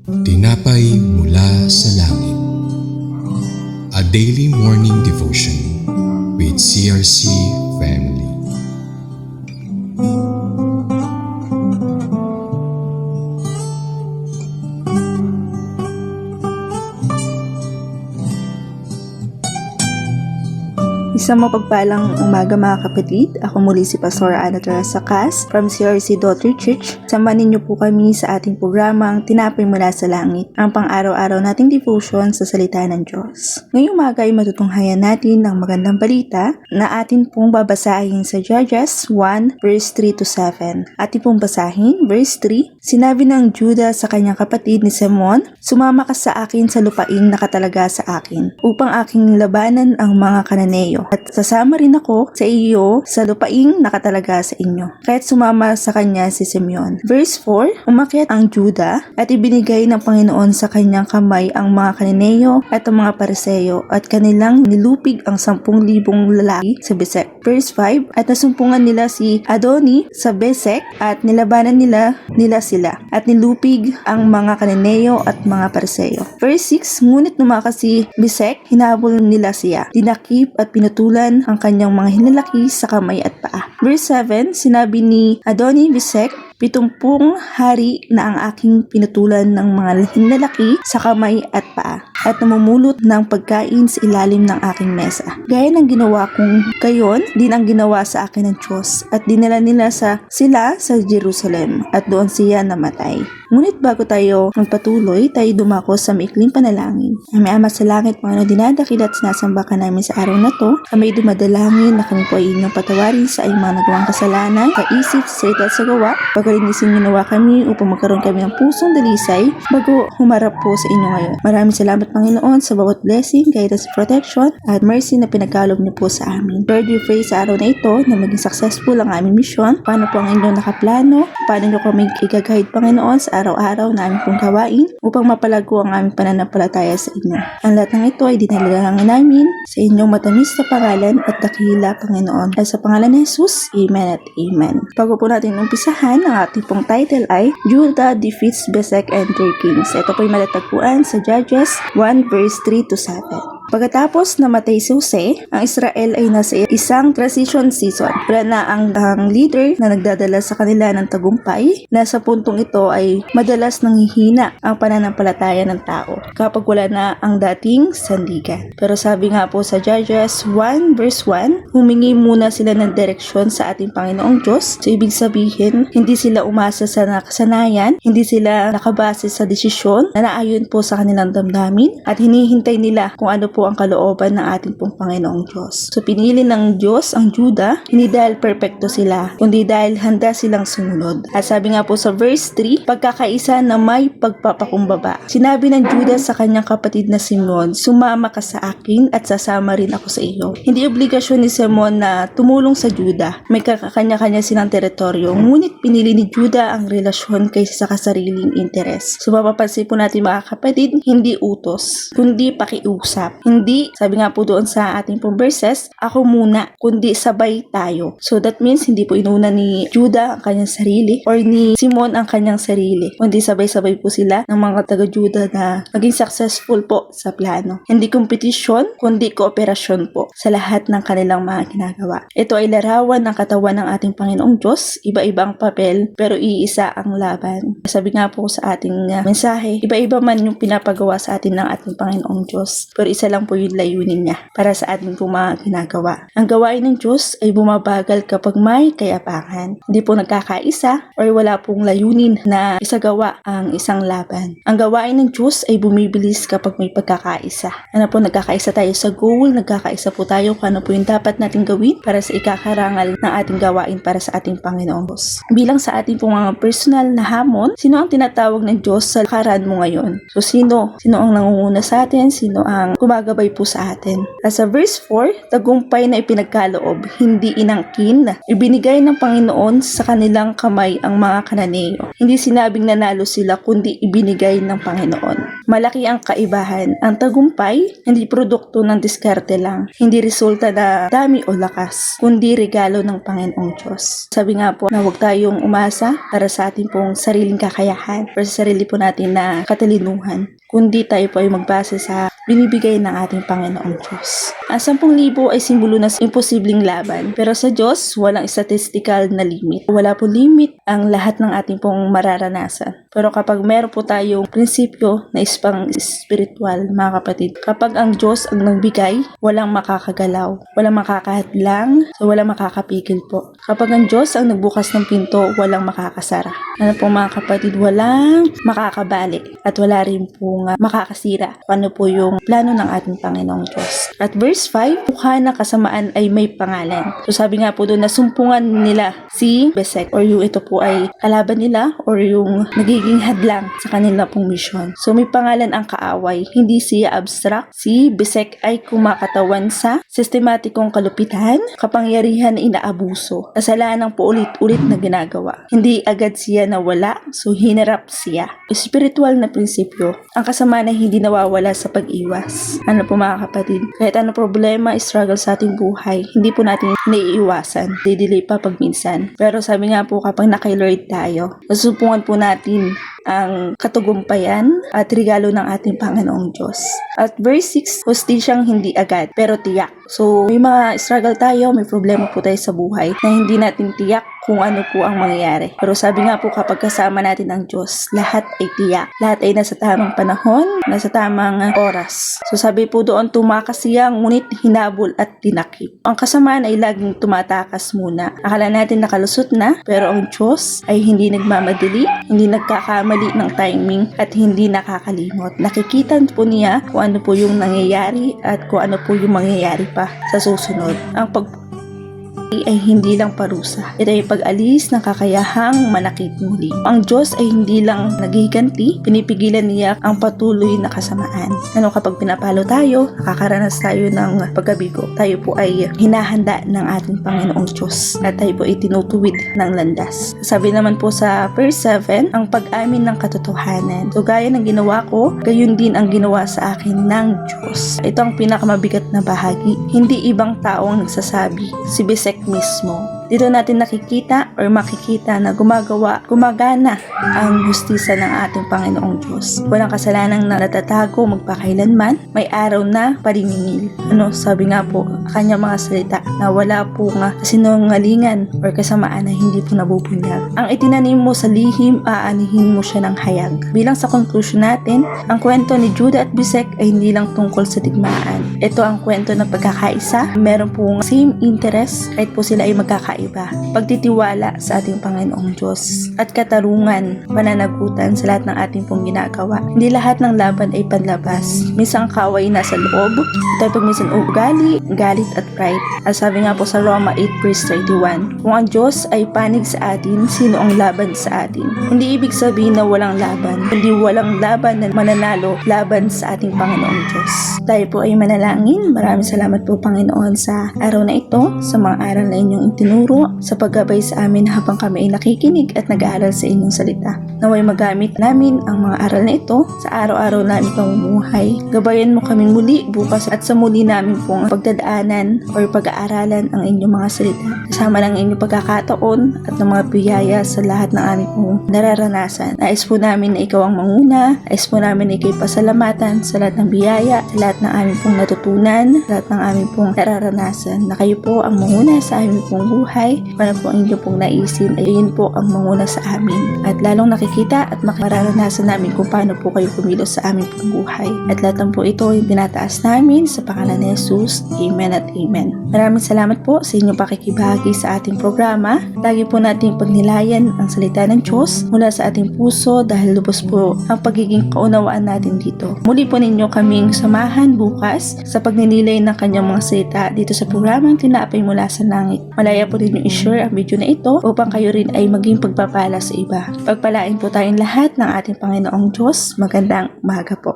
Tinapay mula sa langit. A daily morning devotion with CRC Family. Isang mapagpalang umaga mga kapatid. Ako muli si Pastor Ana Teresa Cas from CRC Daughter Church. Samahan ninyo po kami sa ating programang Tinapay Mula sa Langit, ang pang-araw-araw nating devotion sa salita ng Diyos. Ngayong umaga ay matutunghayan natin ng magandang balita na atin pong babasahin sa Judges 1 verse 3 to 7. Atin pong basahin, verse 3. Sinabi ng Judah sa kanyang kapatid ni Simon, "Sumama ka sa akin sa lupaing nakatalaga sa akin, upang aking labanan ang mga Kananeo. At sasama rin ako sa iyo sa lupaing nakatalaga sa inyo." Kaya't sumama sa kanya si Simeon. Verse 4, umakyat ang Judah at ibinigay ng Panginoon sa kanyang kamay ang mga Kananeo at ang mga Pariseo at kanilang nilupig ang 10,000 lalaki sa Besek. Verse 5, at nasumpungan nila si Adoni sa Besek at nilabanan nila sila at nilupig ang mga Kananeo at mga Pariseo. Verse 6, ngunit lumakas si Besek, hinabol nila siya, dinakip at pinutulan ang kanyang mga hinalaki sa kamay at paa. Verse 7, sinabi ni Adoni Besek, 70 hari na ang aking pinutulan ng mga hinalaki sa kamay at paa, at namumulot ng pagkain sa ilalim ng aking mesa. Gaya ng ginawa kong gayon, din ang ginawa sa akin ng Diyos, at dinala nila sila sa Jerusalem, at doon siya namatay. Ngunit bago tayo magpatuloy, tayo dumako sa maikling panalangin. Aming Ama sa langit, Panginoon, dinadakil at sinasamba ka namin sa araw na to. Kami dumadalangin na kami po ay inyong patawarin sa iyong mga nagawang kasalanan, kaisip, salita at sa gawa. Pagkalinisin ginawa kami upang magkaroon kami ng pusong dalisay bago humarap po sa inyo ngayon. Maraming salamat, Panginoon, sa bawat blessing, guidance, protection at mercy na pinagkaloob niyo po sa amin. Lord, we pray sa araw na ito na maging successful ang aming mission. Paano po ang inyong nakaplano? Paano niyo kami i-guide, Panginoon, sa araw-araw na aming pong gawain upang mapalago ang aming pananampalataya sa inyo. Ang lahat ng ito ay dinalangin namin sa inyong matamis na pangalan at dakila, Panginoon. At sa pangalan ni Jesus, Amen at Amen. Bago po natin umpisahan, ang ating pong title ay Judah defeats Besek and their kings. Ito po ay matatagpuan sa Judges 1 verse 3 to 7. Pagkatapos namatay si Jose, ang Israel ay nasa isang transition season. Wala na ang leader na nagdadala sa kanila ng tagumpay. Nasa puntong ito ay madalas nanghihina ang pananampalataya ng tao kapag wala na ang dating sandigan. Pero sabi nga po sa Judges 1 verse 1, humingi muna sila ng direksyon sa ating Panginoong Diyos. So ibig sabihin, hindi sila umasa sa nakasanayan, hindi sila nakabase sa desisyon na naayon po sa kanilang damdamin at hinihintay nila kung ano po ang kalooban ng ating pong Panginoong Diyos. So pinili ng Diyos ang Judah, hindi dahil perpekto sila, kundi dahil handa silang sumunod. At sabi nga po sa verse 3, pagkakaisa na may pagpapakumbaba. Sinabi ng Judah sa kanyang kapatid na Simon, "Sumama ka sa akin at sasama rin ako sa iyo." Hindi obligasyon ni Simon na tumulong sa Judah. May kanya-kanya silang teritoryo, ngunit pinili ni Judah ang relasyon kaysa sa kasariling interes. So mapapansin po natin mga kapatid, hindi utos, kundi pakiusap. Hindi, sabi nga po doon sa ating pong verses, ako muna, kundi sabay tayo. So that means hindi po inuna ni Judah ang kanyang sarili or ni Simon ang kanyang sarili, kundi sabay-sabay po sila ng mga taga-Judah na maging successful po sa plano. Hindi kompetisyon, kundi kooperasyon po sa lahat ng kanilang mga ginagawa. Ito ay larawan ng katawan ng ating Panginoong Diyos, iba-ibang papel pero iisa ang laban. Sabi nga po sa ating mensahe, iba-iba man yung pinapagawa sa atin ng ating Panginoong Diyos, pero isa lang po yung layunin niya para sa ating mga ginagawa. Ang gawain ng Diyos ay bumabagal kapag may kayapangan. Hindi po nagkakaisa or wala pong layunin na isagawa ang isang laban. Ang gawain ng Diyos ay bumibilis kapag may pagkakaisa. Ano po, nagkakaisa tayo sa goal, nagkakaisa po tayo kung ano po yung dapat natin gawin para sa ikakarangal ng ating gawain para sa ating Panginoong Diyos. Bilang sa ating pong mga personal na hamon, sino ang tinatawag ng Diyos sa lakaran mo ngayon? So sino ang nangunguna sa atin? Sino ang gumagabay po sa atin? At sa verse 4, tagumpay na ipinagkaloob, hindi inangkin, ibinigay ng Panginoon sa kanilang kamay ang mga Kananeo. Hindi sinabing nanalo sila, kundi ibinigay ng Panginoon. Malaki ang kaibahan. Ang tagumpay, hindi produkto ng diskarte lang. Hindi resulta na dami o lakas, kundi regalo ng Panginoong Diyos. Sabi nga po na huwag tayong umasa para sa ating pong sariling kakayahan para sa sarili po natin na katalinuhan, kundi tayo po ay magbase sa binibigay ng ating Panginoong Diyos. Ang 10,000 ay simbolo ng imposibleng laban, pero sa Diyos, walang statistical na limit. Wala po limit ang lahat ng ating pong mararanasan. Pero kapag meron po tayong prinsipyo na ispang spiritual, mga kapatid, kapag ang Diyos ang nagbigay, walang makakagalaw, walang makakahadlang, so walang makakapigil po. Kapag ang Diyos ang nagbukas ng pinto, walang makakasara. Ano po mga kapatid, walang makakabali at wala rin pong makakasira. Ano po yung plano ng ating Panginoong Diyos. At verse 5, mukha na kasamaan ay may pangalan. So sabi nga po doon na sumpungan nila si Besek, or yung ito po ay kalaban nila or yung nagiging hadlang sa kanila pong mission. So may pangalan ang kaaway, hindi siya abstract. Si Besek ay kumakatawan sa sistematikong kalupitan, kapangyarihan na inaabuso, kasalanan po ulit-ulit na ginagawa. Hindi agad siya nawala, so hinarap siya. Spiritual na prinsipyo, ang kasamaan ay hindi nawawala sa pag-iwas. Ano po mga kapatid, kahit ano problema, struggle sa ating buhay, hindi po natin naiiwasan. Didelay pa pag minsan. Pero sabi nga po kapag naka-Lord tayo, nasusungan po natin ang katagumpayan at regalo ng ating Panginoong Diyos. At verse 6, hustisyang hindi agad, pero tiyak. So, may mga struggle tayo, may problema po tayo sa buhay na hindi natin tiyak kung ano po ang mangyayari. Pero sabi nga po kapag kasama natin ang Diyos, lahat ay tiyak. Lahat ay nasa tamang panahon, nasa tamang oras. So sabi po doon, tumakas siya, ngunit hinabol at tinakip. Ang kasamaan ay laging tumatakas muna. Akala natin nakalusot na, pero ang Diyos ay hindi nagmamadali, hindi nagkakamali ng timing, at hindi nakakalimot. Nakikita po niya kung ano po yung nangyayari at kung ano po yung mangyayari pa sa susunod. Ang ay hindi lang parusa. Ito ay pag-alis ng kakayahang manakit muli. Ang Diyos ay hindi lang naghiganti, pinipigilan niya ang patuloy na kasamaan. Ano kapag pinapalo tayo, nakakaranas tayo ng pagkabigo, tayo po ay hinahanda ng ating Panginoong Diyos at tayo po ay tinutuwid ng landas. Sabi naman po sa verse 7, ang pag-amin ng katotohanan. So gaya ng ginawa ko, gayon din ang ginawa sa akin ng Diyos. Ito ang pinakamabigat na bahagi. Hindi ibang tao ang nagsasabi, si Besek mismo. Dito natin nakikita or makikita na gumagana ang hustisya ng ating Panginoong Diyos. Walang kasalanang na natatago magpakailanman, may araw na paniningil. Sabi nga po, kanya mga salita na wala po nga sinungalingan or kasamaan na hindi po nabubunyag. Ang itinanim mo sa lihim, aanihin mo siya ng hayag. Bilang sa conclusion natin, ang kwento ni Judah at Besek ay hindi lang tungkol sa digmaan. Ito ang kwento ng pagkakaisa. Meron pong same interest kahit po sila ay magkakaiba. Pagtitiwala sa ating Panginoong Diyos at katarungan, pananagutan sa lahat ng ating pong ginagawa. Hindi lahat ng laban ay panlabas. Minsan kaway nasa loob. Ito pag minsan ugali, galit at pride. At sabi nga po sa Roma 8 verse 31, kung ang Diyos ay panig sa atin, sino ang laban sa atin? Hindi ibig sabihin na walang laban. Hindi walang laban na mananalo laban sa ating Panginoong Diyos. Tayo po ay manalangin. Maraming salamat po Panginoon sa araw na ito, sa mga aral na inyong itinuro, sa paggabay sa amin habang kami ay nakikinig at nag-aaral sa inyong salita. Naway magamit namin ang mga aral na ito sa araw-araw namin pamumuhay. Gabayan mo kaming muli bukas at sa muli namin pong pagdadaanan o pag-aaralan ang inyong mga salita. Kasama ng inyong pagkakataon at ng mga biyaya sa lahat ng aming pong nararanasan. Nais po namin na ikaw ang manguna. Nais po namin na ikay pasalamatan sa lahat ng biyaya, sa lahat ng aming pong natutunan, sa lahat ng aming pong nararanasan. Na kayo po ang manguna sa aming pong buhay. Para po ang inyong pong naisin ay yun po ang manguna sa amin. At lalong nakikita at makararanasan namin kung paano po kayo kumilos sa aming pong buhay. At lahat po ito ay tinataas namin sa pangalan ni Jesus. Amen at Amen. Maraming salamat po sa inyong pakikibahagi sa ating programa. Lagi po nating pagnilayan ang salita ng Diyos mula sa ating puso dahil lubos po ang pagiging kaunawaan natin dito. Muli po ninyo kaming samahan bukas sa pagninilay ng kanyang mga salita dito sa programang Tinapay Mula sa Langit. Malaya po rin yung i-share ang video na ito upang kayo rin ay maging pagpapala sa iba. Pagpalain po tayong lahat ng ating Panginoong Diyos. Magandang umaga po.